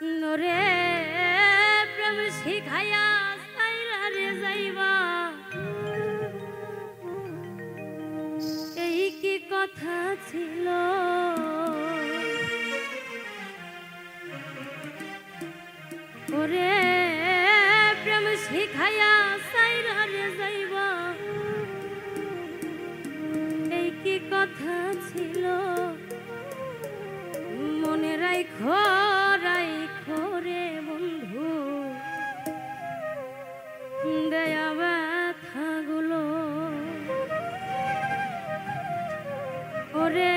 নরে প্রেম শিখাইয়া সাইরা রে যাইবা, এই কি কথা ছিল? ওরে প্রেম শিখাইয়া সাইরা রে যাইবা, এই কি কথা ছিল? মনে রাইখো রাইখো রে বন্ধু, দেয়া ব্যথাগুলো। ওরে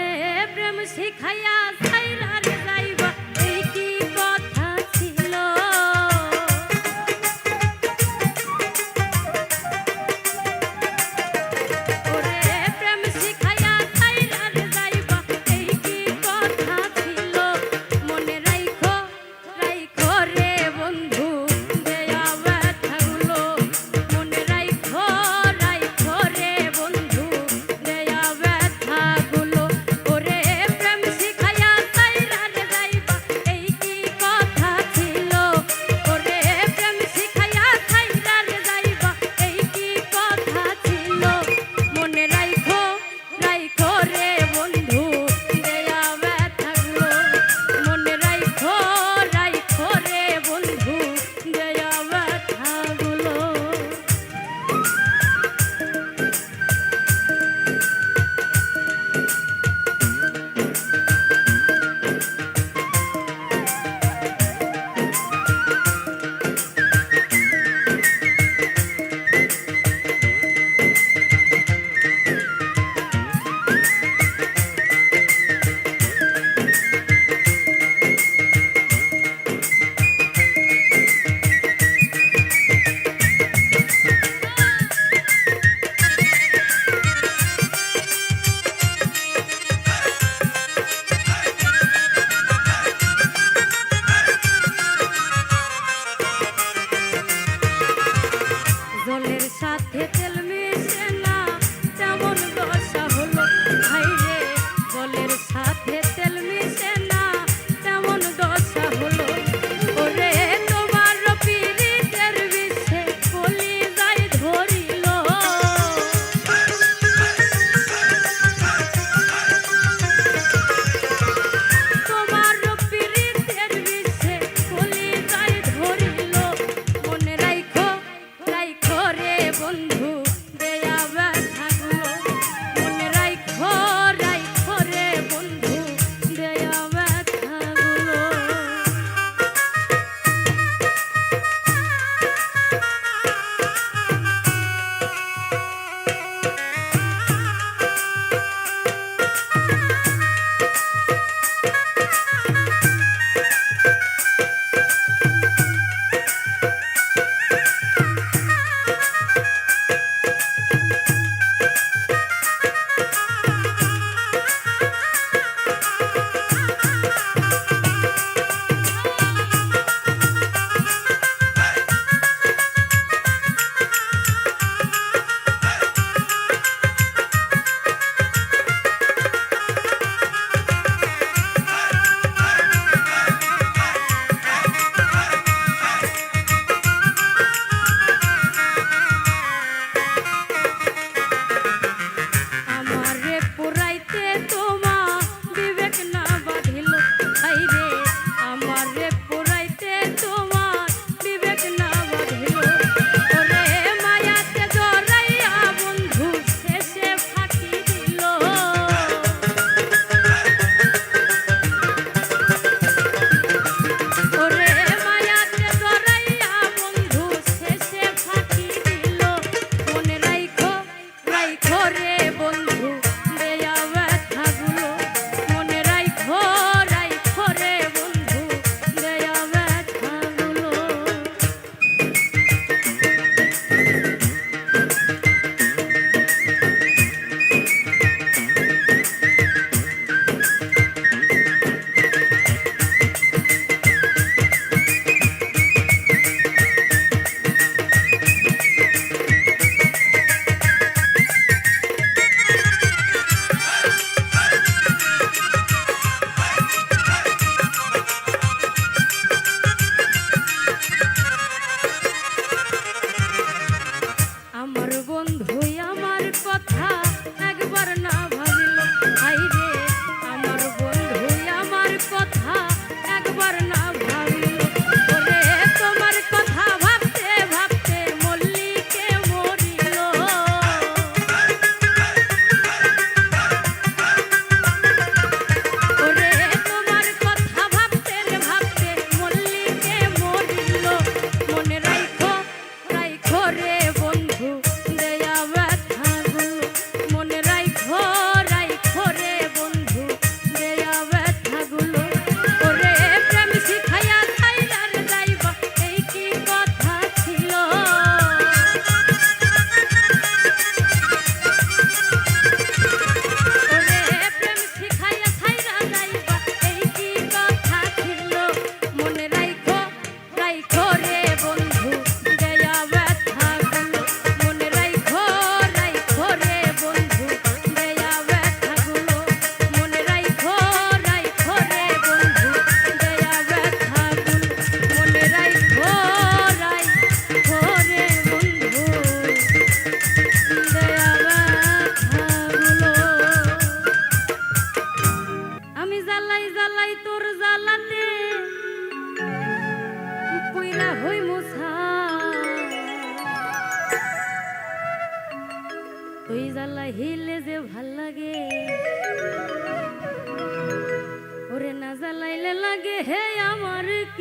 প্রেম শিখাইয়া সাইরা রে যাইবা, এই কি কথা ছিল? ওরে প্রেম শিখাইয়া সাইরা রে যাইবা, এই কি কথা ছিল? মনে রাইখো রাইখো রে বন্ধু, দেয়া ব্যথাগুলো। মনে রাইখো রাইখো রে বন্ধু, দেয়া ব্যথাগুলো। ওরে প্রেম শিখাইয়া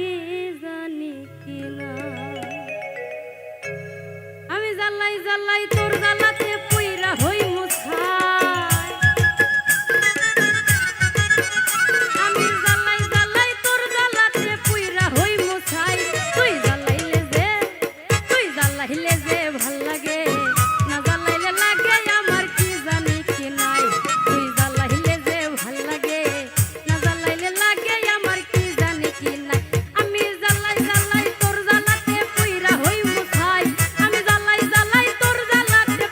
কি জানি কি না। আমি জ্বালাই জ্বালাই তোর জ্বালাতে পুইরা হই মুছাই, আমি জ্বালাই জ্বালাই তোর জ্বালাতে পুইরা হই মুছাই। তুই জ্বালাইলে যে ভাল লাগে, না জ্বালাইলে লাগে আমার কি জানি কি নাই। তুই জ্বালাইলে যে ভাল লাগে, না জ্বালাইলে লাগে আমার কি জানি কি নাই। আমি জ্বালাই জ্বালাই তোর জ্বালাতে পুইরা হই মুছাই, আমি জ্বালাই জ্বালাই তোর জ্বালাতে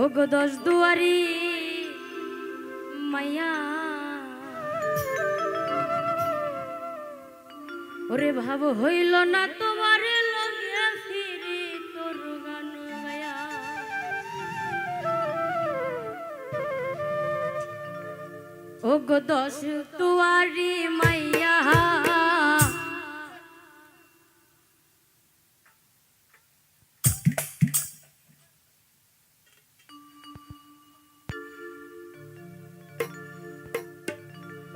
ওগো দশ দুয়ারি মাইয়া ওরে ভাব হইল না তোমার লগে ফিরি তোর গান গায়া ওগো দশ দুয়ারি মাইয়া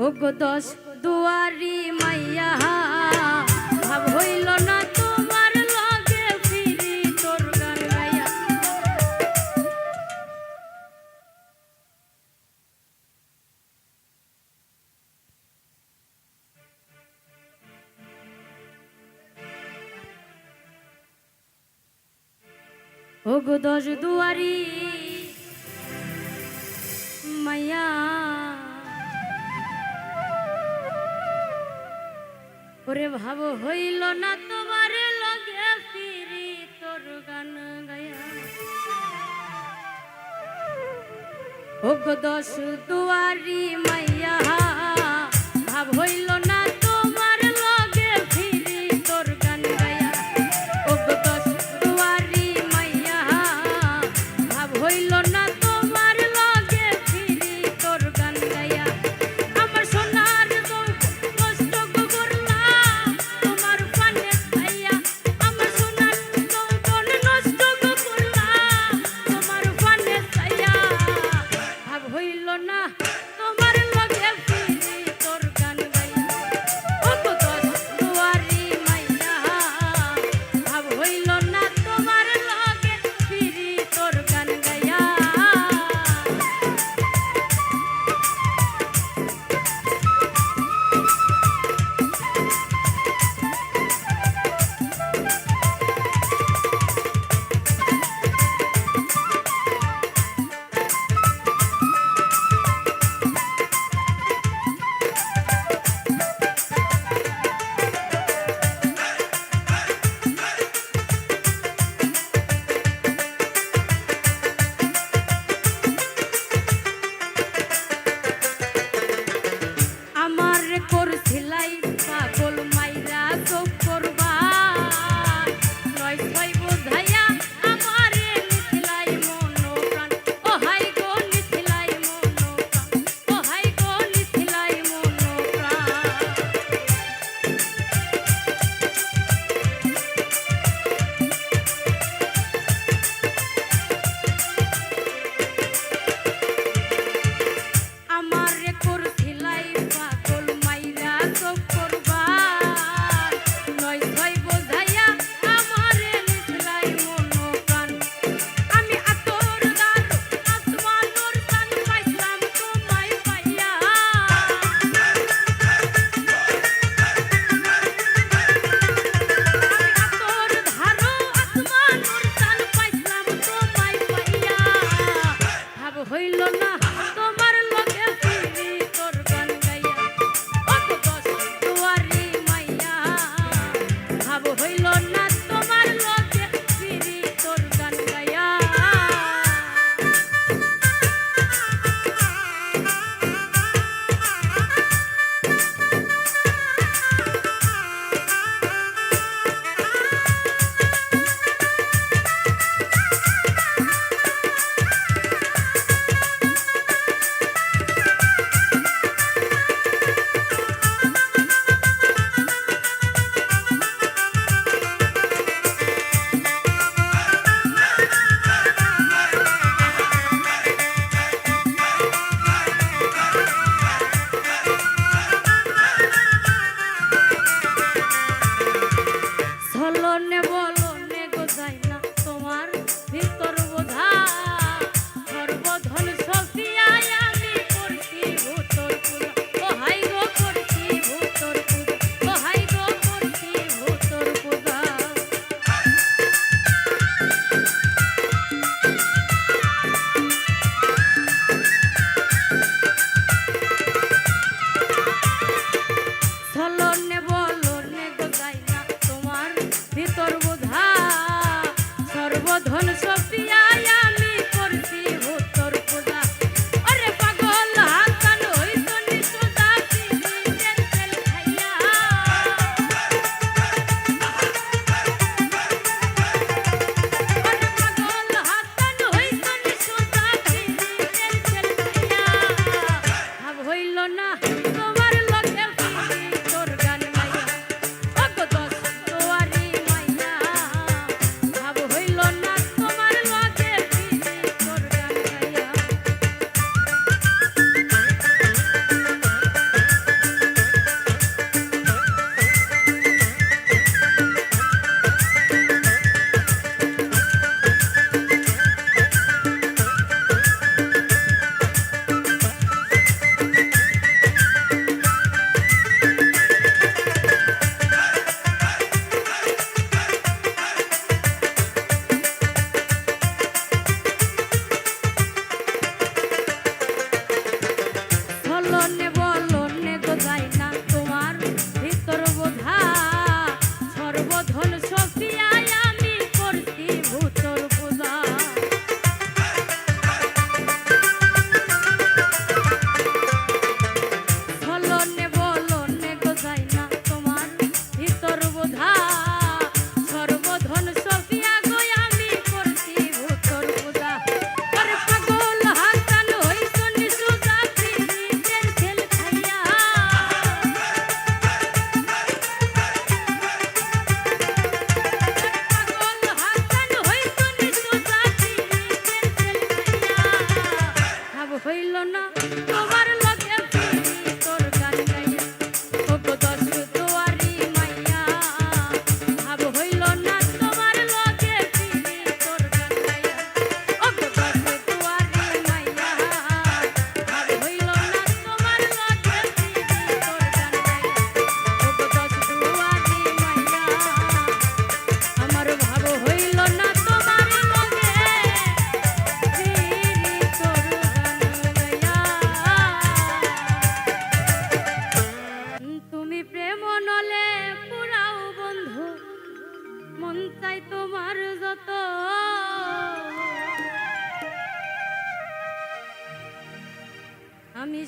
ওগো দশ দুয়ারি মাইয়া ভাব হইল না তোমার লগে ফিরি তোর গান গায়া ওগো দশ দুয়ারি মাইয়া ওরে ভাব হইল না তোমার লগে ফিরি তোর গান গায়া ওগো দশ দুয়ারি মাইয়া ভাব হইল না তোমার লগে ফিরি তোর গান গায়া ওগো দশ দুয়ারি মাইয়া ভাব হইল না তোমার লগে ফিরি তোর গান গায়া আমার সোনার কষ্ট করলা তোমার পানে খাইয়া আমার সোনার যৌবন নষ্ট করলা তোমার পানে খাইয়া ভাব হইল না তোমার লগে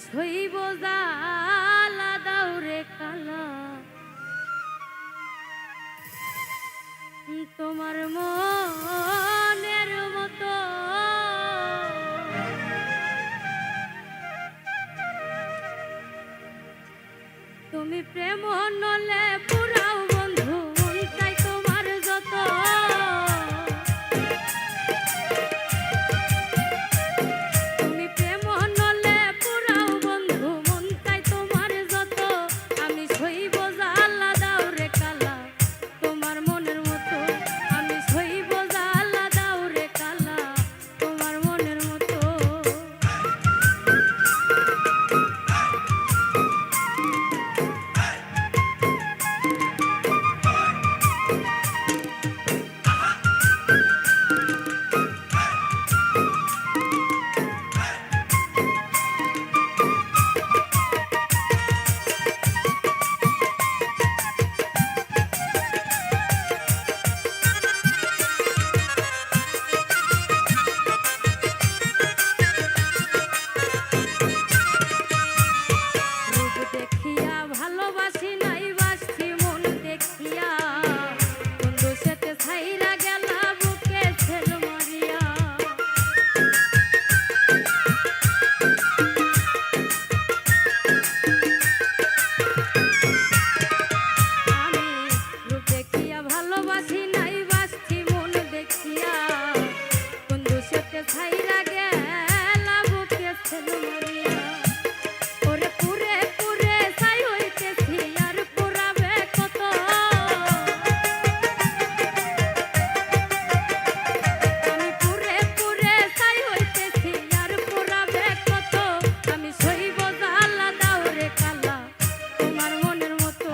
সইব জ্বালা দাউরে কালা তোমার মনের মতো তুমি প্রেম নলে পুরাও বন্ধু মন চাই তোমার যত তুমি প্রেম নলে পুরাও বন্ধু মন চাই তোমার যত আমি সইব জ্বালা দাউরে কালা তোমার মনের মতো আমি সইব জ্বালা দাউরে কালা তোমার মনের মতো ভালোবাসি নাই বাসছি মন দেখিয়া বন্ধু সেতে ছাইরা গেলা বুকে ছেল মারিয়া আমি রূপ দেখিয়া ভালোবাসি নাই বাসছি মন দেখিয়া বন্ধু সেতে ছাইরা গেলা বুকে ছেল মারিয়া ওরে পুরে পুরে ছাই হইতেছি আর পুরাবে কত আমি পুরে পুরে ছাই হইতেছি আর পুরাবে কত আমি সইব জ্বালা দাউরে কালা তোমার মনের মতো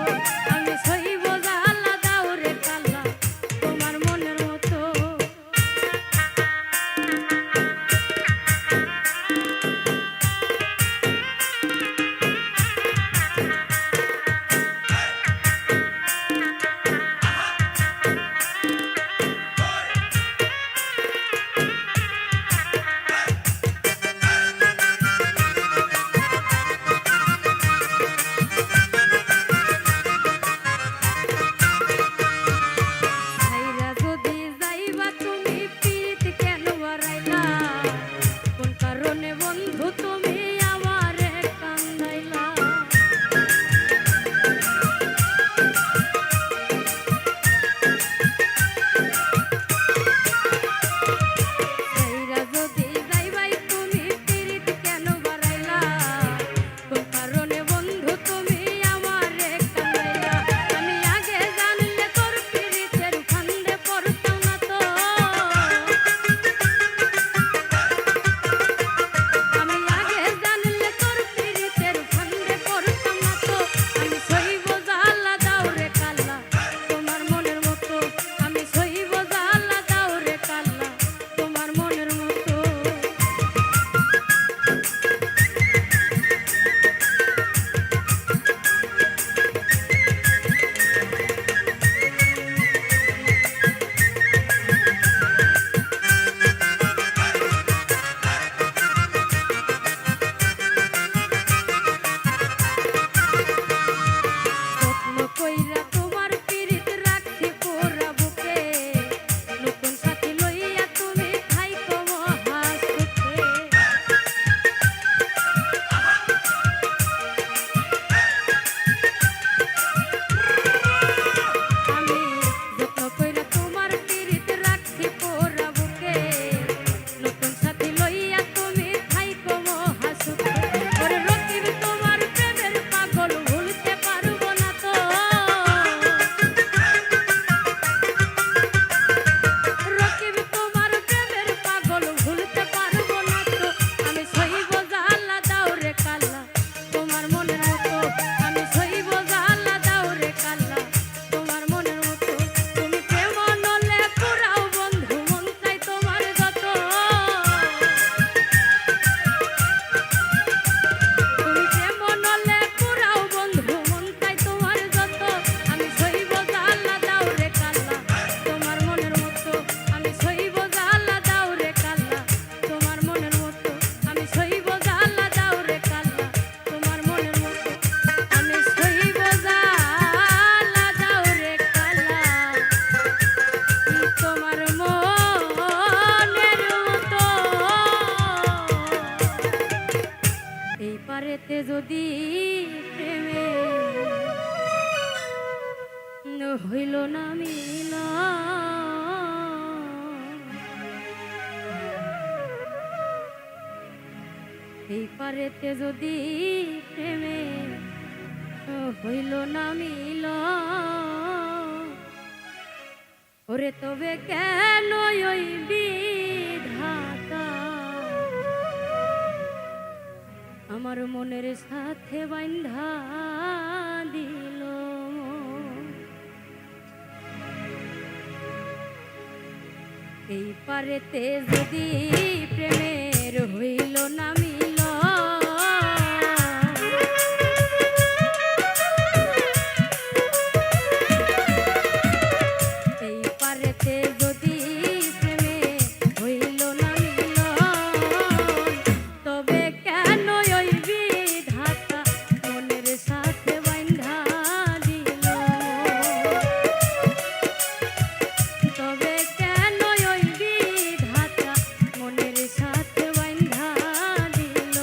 আমি সইব জ্বালা দাউরে কালা তোমার মনের মতো যদি প্রেমে হইল না মিলা, এই পারেতে যদি প্রেমে হইল না মিলা, ওরে তবে কেন ওই বিধাতা আমার মনের সাথে বান্ধা দিল। এই পারেতে যদি প্রেমের হইল না মিল, এই পারেতে যদি প্রেমে হইল না মিল, তবে কেন ওই বিধাতা মনের সাথে বান্ধা দিল, তবে কেন ওই বিধাতা মনের সাথে বান্ধা দিল।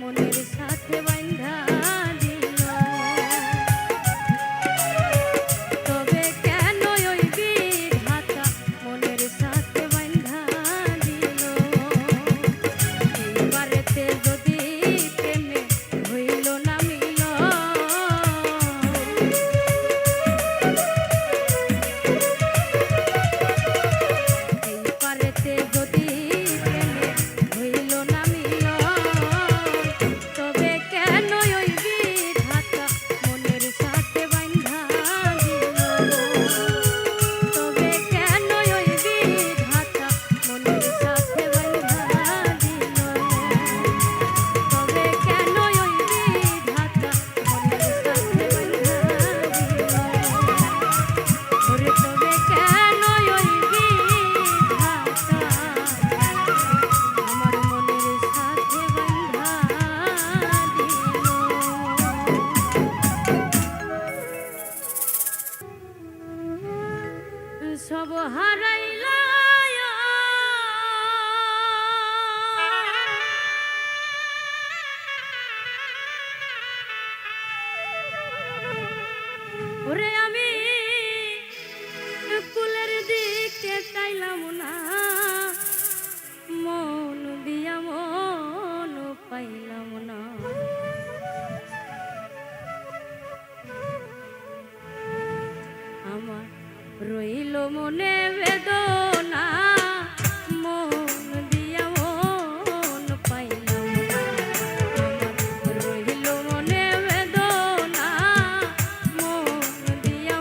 মনের সাথে বান্ধা ওরে আমি কুলের দিকে চাইলাম না, মন দিয়া মন পাইলাম না। আমার রইল মনে বেদনা, মন দিয়া মন পাইলাম না। আমার রইল মনে বেদনা, মন দিয়া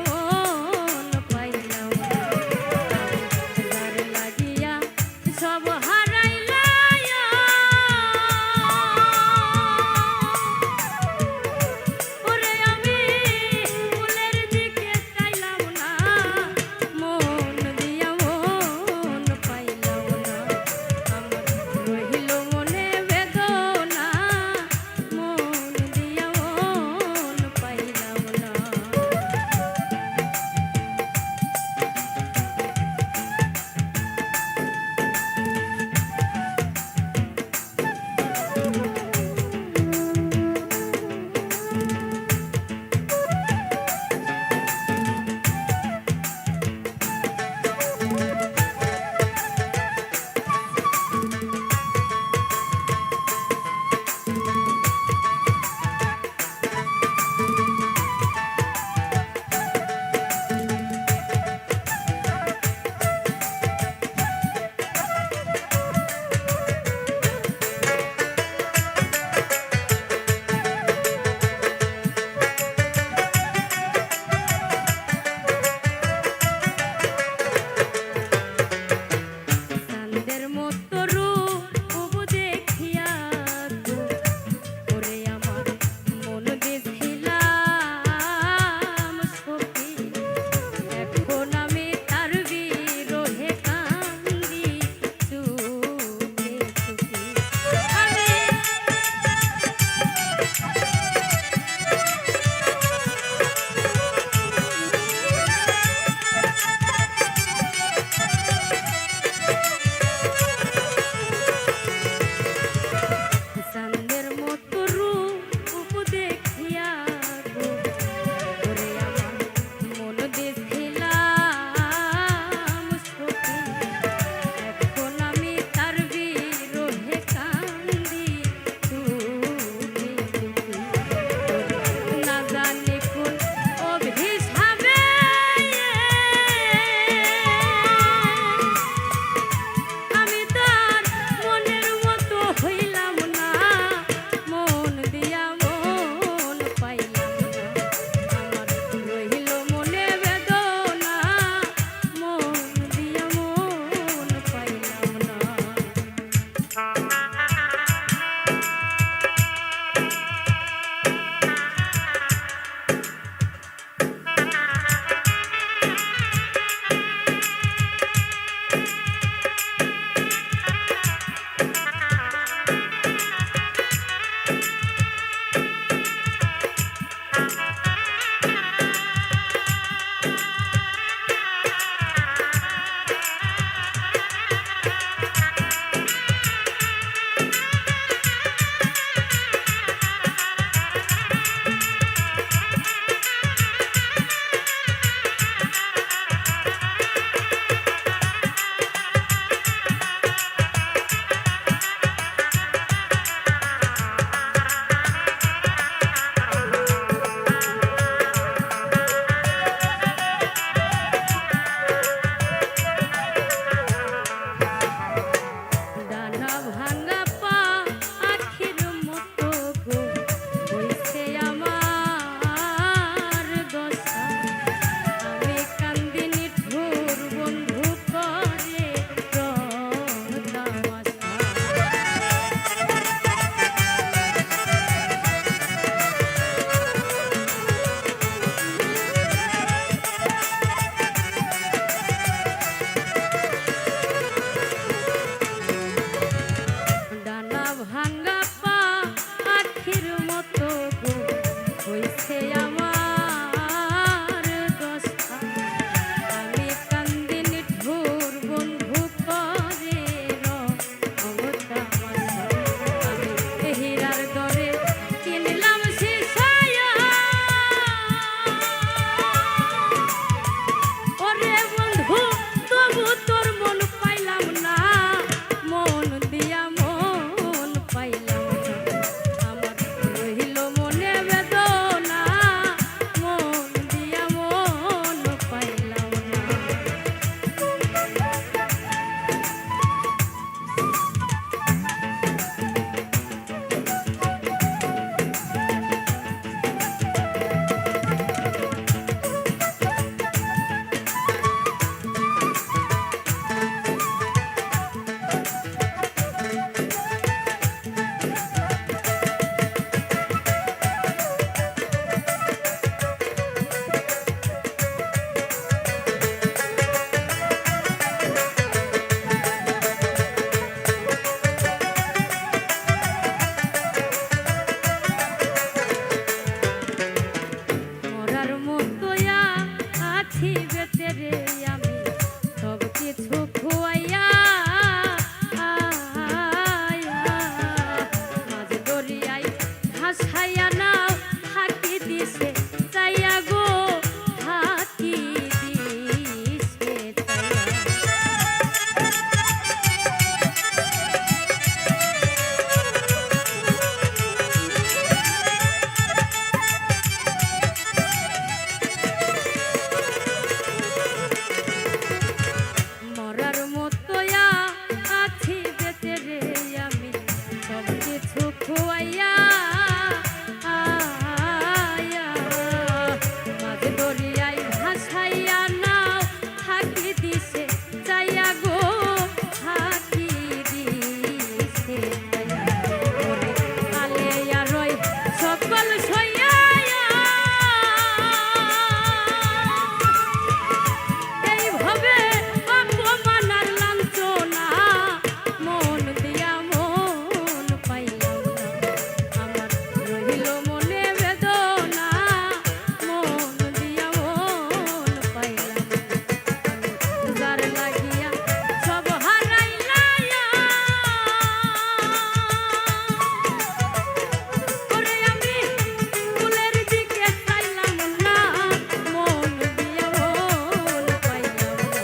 ভাসাইয়া নাও ফাঁকি দিছে চাইয়া গো ফাঁকি দিছে মরার মতোয়া আছি বেঁচে রে আমি সব কিছু খোয়াইয়া মাঝ দরিয়ায় ভাসাইয়া নাও ফাঁকি দিছে চাইয়া গো ফাঁকি দিছে আলেয়া রই সকল সইয়া এইভাবে অপমান আর লাঞ্ছনা মন দিয়া মন পাইলাম না আমার রহিল মনে বেদনা মন দিয়া মন পাইলাম না যার লাগিয়া সব হারাইলায়া ওরে আমি ফুলের দিকে চাইলাম না মন দিয়া মন পাইলাম না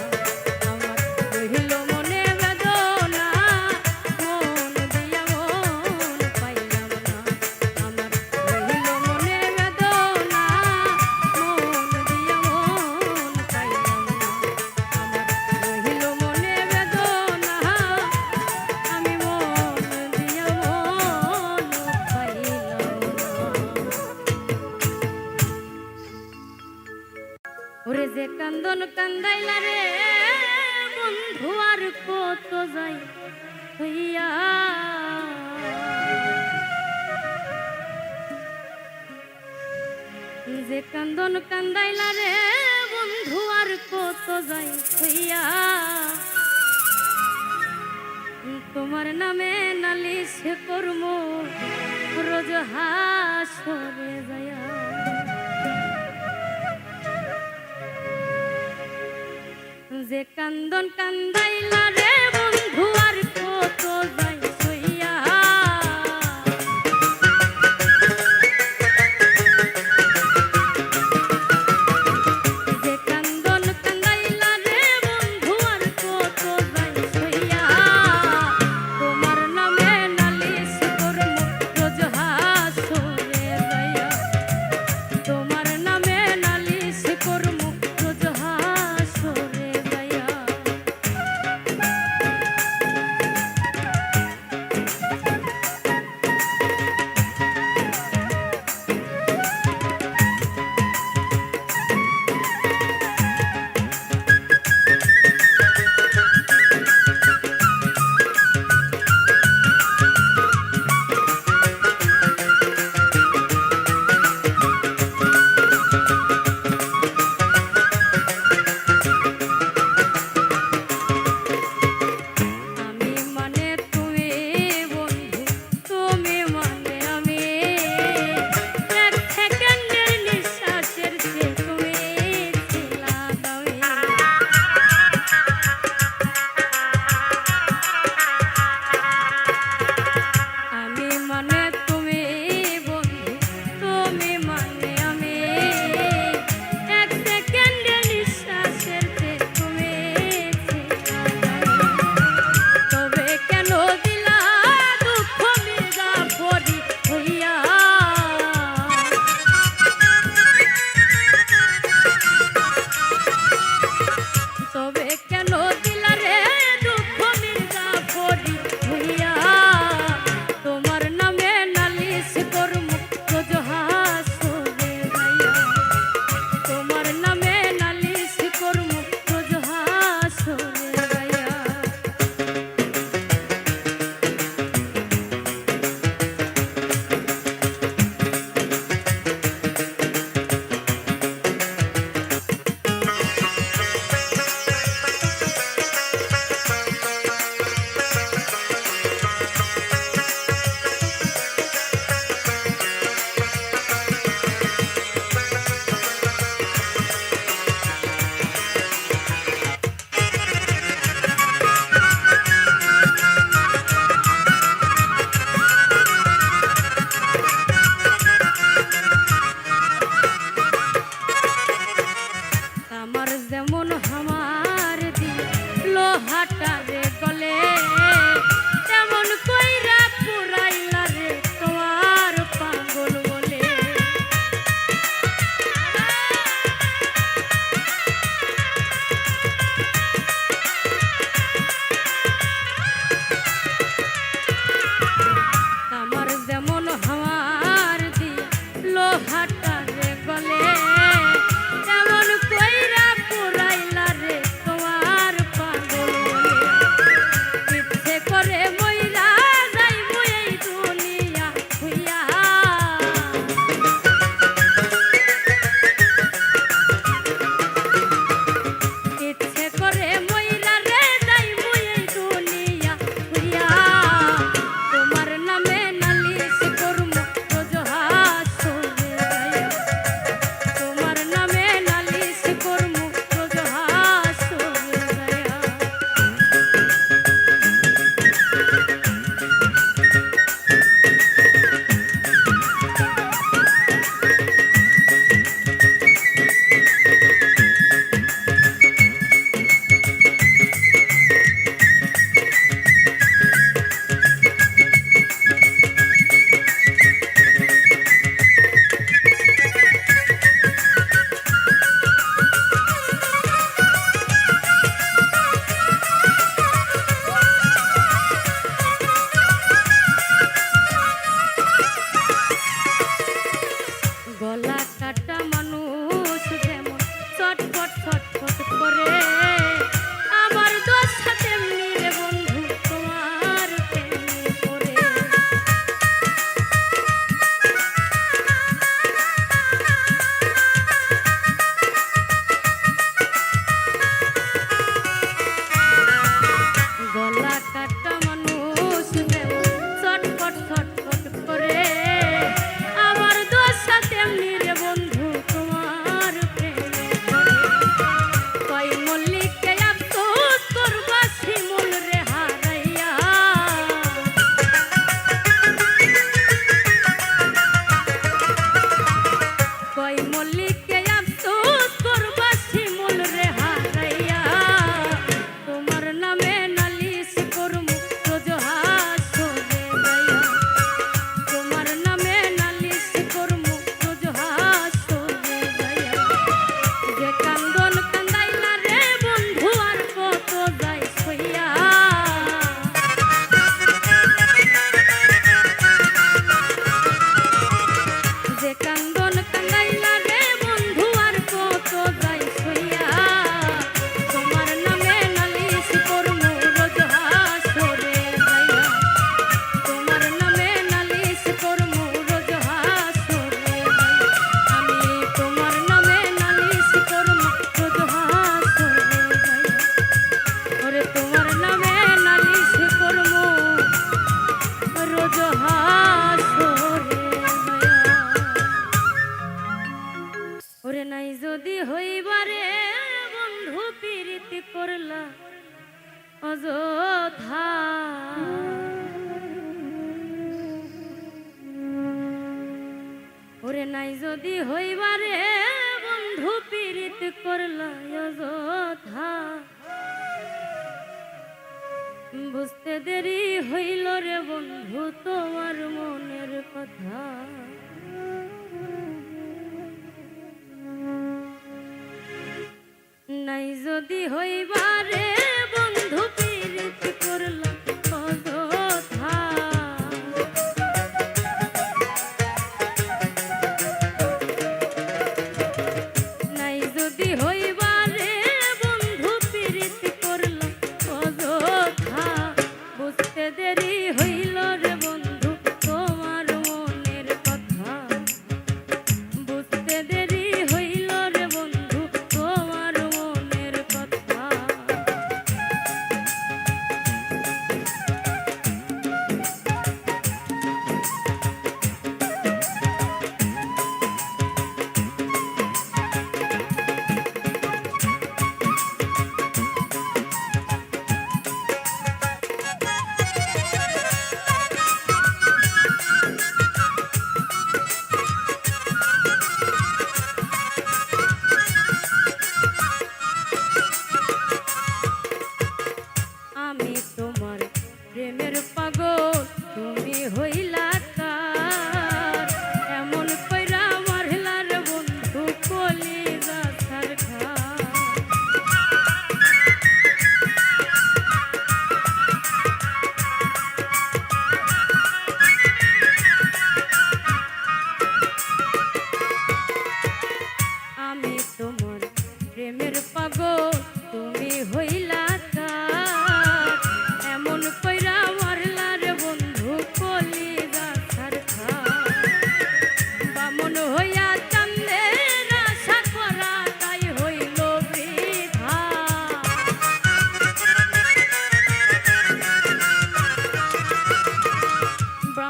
আমার রহিল মনে বেদনা মন দিয়া মন পাইলাম না আমার রহিল মনে বেদনা মন দিয়া মন পাইলাম না আমার রহিল মনে বেদনা আমি মন দিয়া মন পাইলাম না ওরে যে কান্দন কান্দাইলা রে বন্ধু আর কত যাই হইয়া যে কান্দন কান্দাইলা রে বন্ধু আর কত যাই হইয়া তোমার নামে নালিশ করম রোজ হাসরে যায়া যে কান্দন কান্দাইলা রে বন্ধু আর কত যাই সইয়া যে কান্দন কান্দাইলা রে বন্ধু আর কত যাই সইয়া তোমার নামে নালিশ করম রোজ হাসরে যাইয়া তোমার নামে নালিশ করম রোজ হাসরে যাইয়া নামে নালিশ করমু রোজ হাসরে যাইয়া তোমার নামে নালিশ করমু রোজ হাসরে যাইয়া গলা কাটা মানুষ যেমন ছটফট ছটফট করে আমার দশা তেমনি রে বন্ধু তোমার প্রেমে পড়ে গলা কাটা মানুষ যেমন ছটফট ছটফট করে আমার দশা তেমনি রে বন্ধু তোমার প্রেমে পড়ে কই মল্লিককে আফসোস করবা শিমুল রে হারাইয়া কই মল্লিককে আফসোস করবা শিমুল রে হারাইয়া তোমার নামে নালিশ করমু রোজ হাসরে যাইয়া তোমার নামে নালিশ করমু রোজ হাসরে যাইয়া যে কান্দন কান্দাইলা রে বন্ধু আর কত যাই সইয়া যে কান্দন কান্দাইলা রে বন্ধু আর কত যাই সইয়া তোমার নামে নালিশ করমু রোজ হাসরে যাইয়া তোমার নামে নালিশ করমু রোজ হাসরে যাইয়া আমি তোমার নামে নালিশ করমু রোজ হাসরে যাইয়া ওরে তোমার নামে নালিশ করমু রোজ হাসরে যাইয়া ওরে নাই যদি হইবারে বন্ধু পীড়িত করলা অযথা ওরে নাই যদি হইবারে বন্ধু পীড়িত করলা অযথা বুঝতে দেরি হইল রে বন্ধু তোমার মনের কথা নাই যদি হইবারে বন্ধু পীড়িত করলা অযথা নাই যদি হইবারে বন্ধু পীড়িত করলা অযথা বুঝতে দেরি হইল রে বন্ধু তোমার মনের কথা বুঝতে দেরি হইল রে বন্ধু তোমার মনের কথা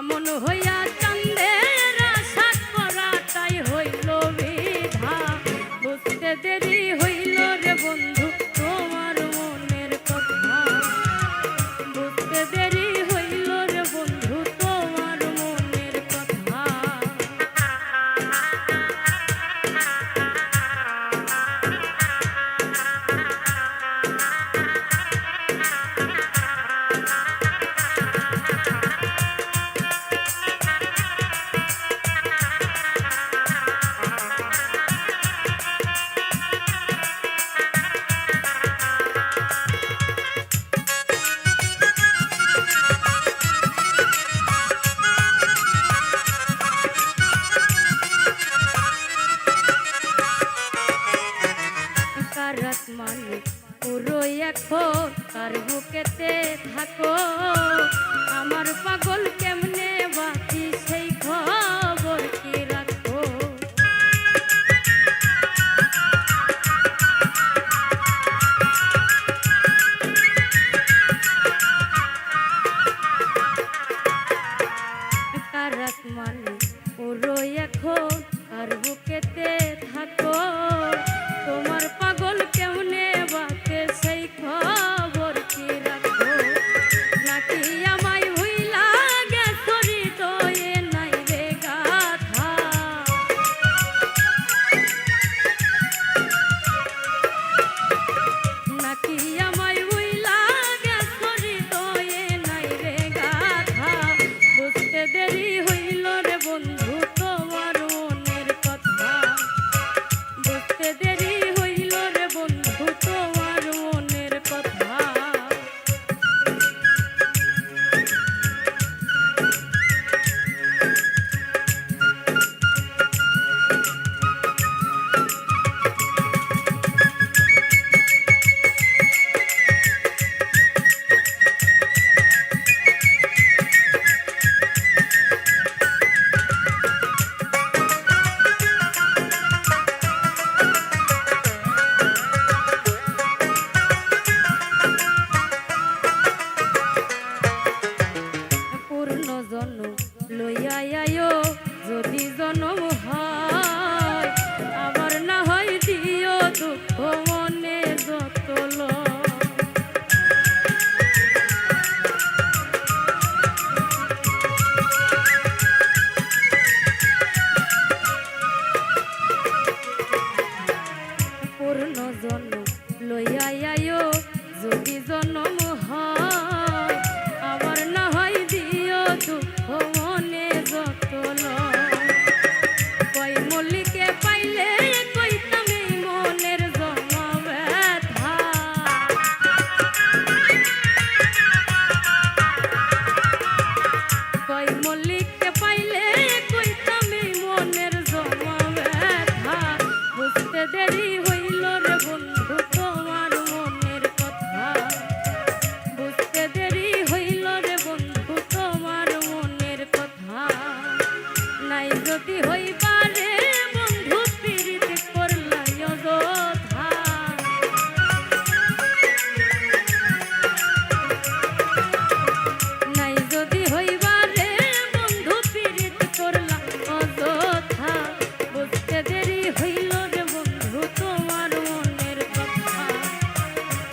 মন হইয়া চাঁদের আশা করাটাই হইল বিধা বুঝতে দেরি হইল রে বন্ধু তোমার মনের কথা বুঝতে দেরি হইল রে বন্ধু তোমার মনের কথা রাত মানে পুরো এখন কার বুকেতে থাকো আমার পাগল কেমনে বাকি সেই খবর কি রাখো কার রাত মানে পুরো এখন কার বুকেতে থাকো তোমার পাগল কেমনে বাকে সেই খবর কি রাখো নাকি আমায় ভুইলা গেছো হৃদয়ে নাই রে গাথা নাকি আমায় ভুইলা গেছো হৃদয়ে নাই রে গাথা বুঝতে দেরি হইল রে বন্ধু তোমার মনের কথা বুঝতে দেরি হইল রে বন্ধু তোমার মনের কথা পূর্ণ জন্ম লইয়া আয়ো যদি জন্ম হয় আবার না হয় দিও দুঃখ মনে যত পূর্ণ জন্ম লইয়া আয়ো যদি জন্ম হয় আবার না হয় দিও দুঃখ মনে যত কই মল্লিকে পাইলে কইতাম এই মনের জমা ব্যথা কই মল্লিককে পাইলে কইতাম এই মনের জমা ব্যথা বুঝতে দেরি হইল রে বন্ধু তোমার মনের কথা বুঝতে দেরি হইল রে বন্ধু তোমার মনের কথা নাই যদি হইবারে বন্ধু পীড়িত করলাই অযথা নাই যদি হইবারে বন্ধু পীড়িত করলা অযথা বুঝতে দেরি হইল রে বন্ধু তোমার মনের কথা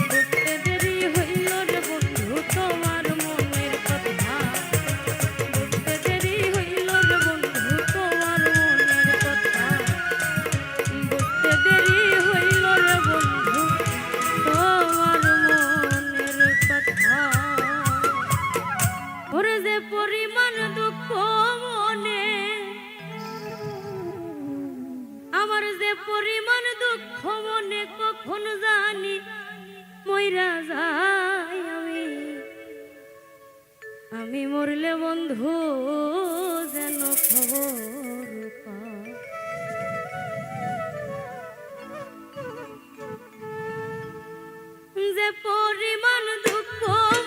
বুঝতে দেরি হইল রে বন্ধু তোমার মনের কথা বুঝতে দেরি হইল রে বন্ধু তোমার মনের কথা বুঝতে দেরি হইল রে বন্ধু তোমার মনের কথা ওরে যে পরিমাণ দুঃখ মনে আমার যে পরিমাণ দুঃখ মনে কখন জানি মইরা যাই আমি মরলে বন্ধু যেন খবর পায় যে পরিমাণ দুঃখ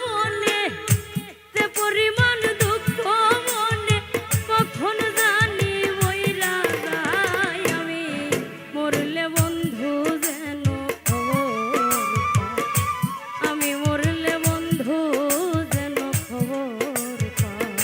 মনে যে পরিমাণ দুঃখ মনে কখন জানি মইরা যাই আমি মরলে বন্ধু যেন খবর পায় আমি মরলে বন্ধু যেন খবর পায়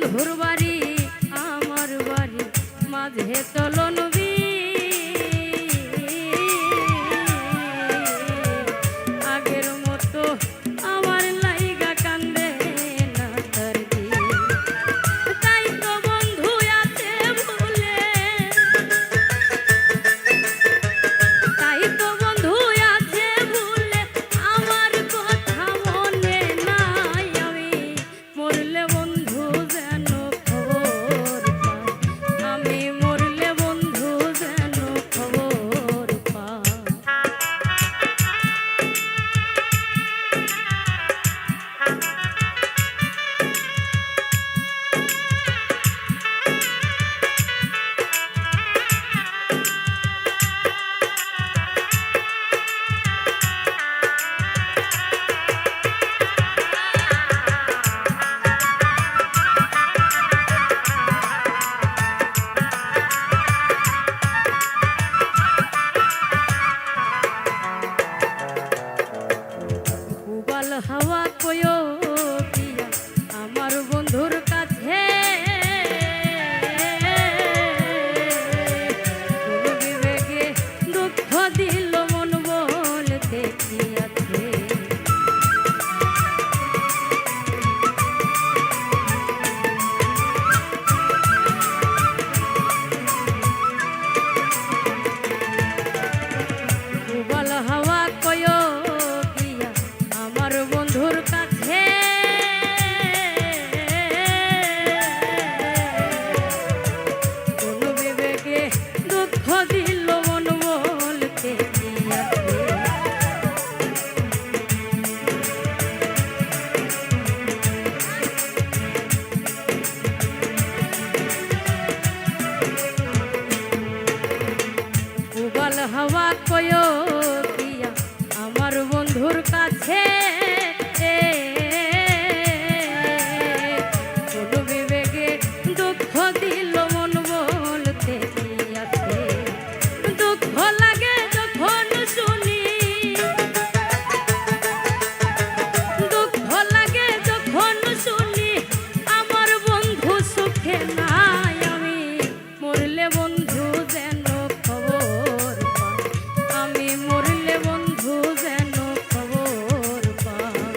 বন্ধুর বাড়ি আমার বাড়ি মাঝে চলন আগের মতো আমার লাইগা কান্দে না তার দিন। তাই তো বন্ধু আছে ভুলে, তাই তো বন্ধু আছে ভুলে আমার কথা মনে নাই। আমি মরলে বন্ধু যেন খবর পায়, আমি মরলে বন্ধু যেন খবর পায়। উবাল হাওয়া কয়ো দিয়া আমার বন্ধুর কাছে, কোন বিবেকে দুঃখ দিল মন বলতে কি আছে। উবাল হাওয়া কয়ো দিয়া আমার বন্ধুর কাছে, কোন বিবেকে দুঃখ দিল মন বলতে কি আছে। উবাল হাওয়া কয়ো দিয়া আমার বন্ধুর কাছে, কোন বিবেকে দুঃখ দিল মন বলতে কি আছে। দুঃখ লাগে যখন শুনি, দুঃখ লাগে যখন শুনি আমার বন্ধু সুখে নাই। আমি মরলে বন্ধু যেন খবর পায়, আমি মরলে বন্ধু যেন খবর পায়।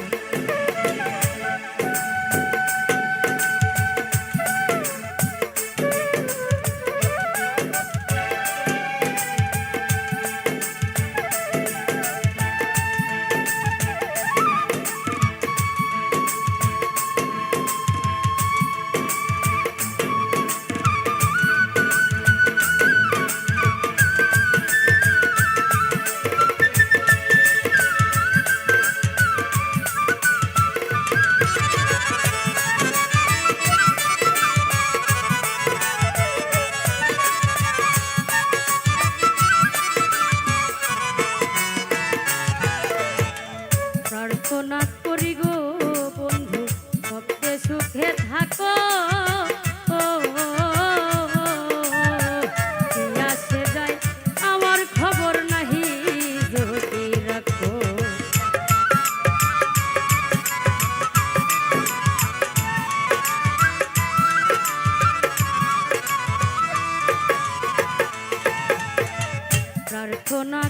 প্রার্থনা করি গো বন্ধু সবচেয়ে সুখে থাকো, কি আসে যায় আমার খবর নাহি যদি রাখো। প্রার্থনা